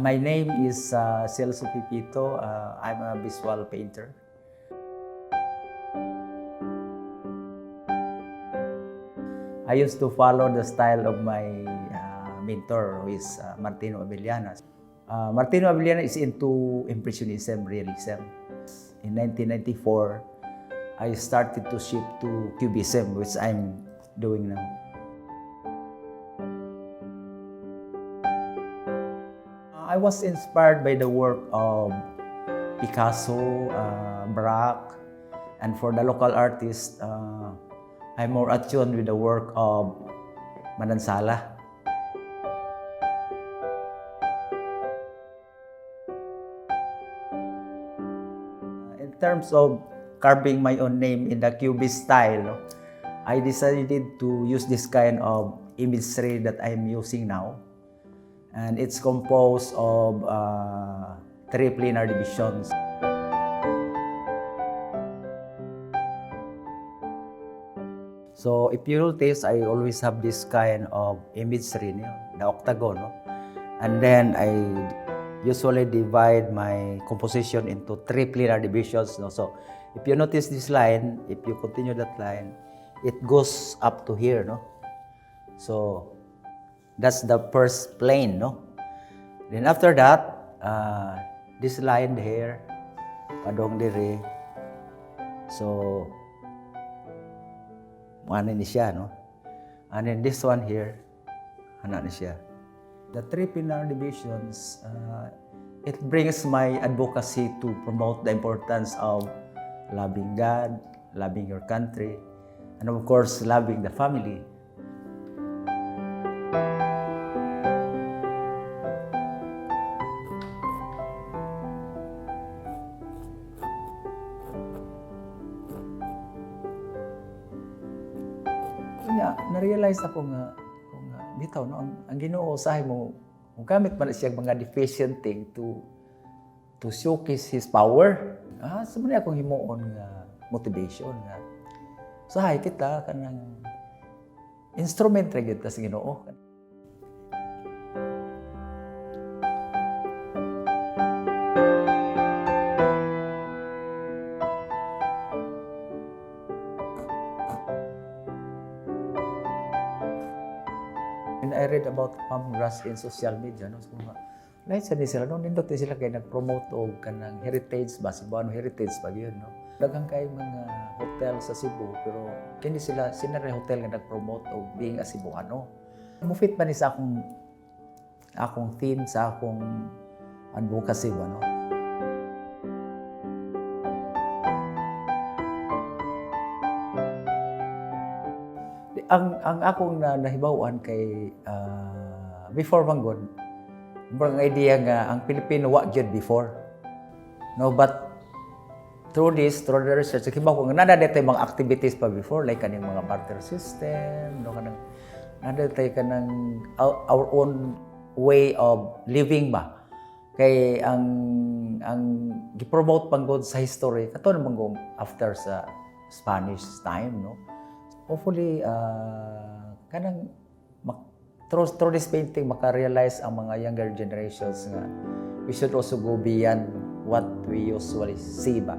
My name is Celso Pipito. I'm a visual painter. I used to follow the style of my mentor, who is Martino Abellana. Martino Abellana is into Impressionism, Realism. In 1994, I started to shift to Cubism, which I'm doing now. I was inspired by the work of Picasso, Braque, and for the local artists, I'm more attuned with the work of Manansala. In terms of carving my own name in the Cubist style, I decided to use this kind of imagery that I'm using now. And it's composed of 3 planar divisions. So if you notice, I always have this kind of imagery, the octagon. And then I usually divide my composition into 3 planar divisions. So if you notice this line, if you continue that line, it goes up to here. So that's the first plane. Then after that, this line here, padong dire. So ano ni siya, and then this one here, ano ni siya. The 3 planar divisions, it brings my advocacy to promote the importance of loving God, loving your country, and of course, loving the family. Na-realize ako nga, bitaw, ang Ginoo usahay mo, kung gamit man siya mga deficient thing to showcase His power. Sumuni akong himuon nga motivation nga. Usahay kita kanang instrument ra gyud ta sa Ginoo. When I read about palm grass in social media, lahat sa sila, nindot sila kay nag-promote og kanang heritage ba, Cebuano heritage ba yun, Daghang kay mga hotel sa Cebu, pero hindi sila hotel nga nag-promote og being a Cebuano. Mufit man ni sa akong theme, sa akong advocacy ba, Ang akong nahibawan kay before manggod, ang idea nga ang Pilipino wa gyud before. But through the research, kibaw ko nga nada tay mga activities pa before, like kaning mga barter system, kanang nada tay kanang our own way of living ba. Kay ang gi-promote panggod sa history kato naman gong after sa Spanish time, Hopefully, kanang through this painting, maka-realize ang mga younger generations nga we should also go beyond what we usually see ba.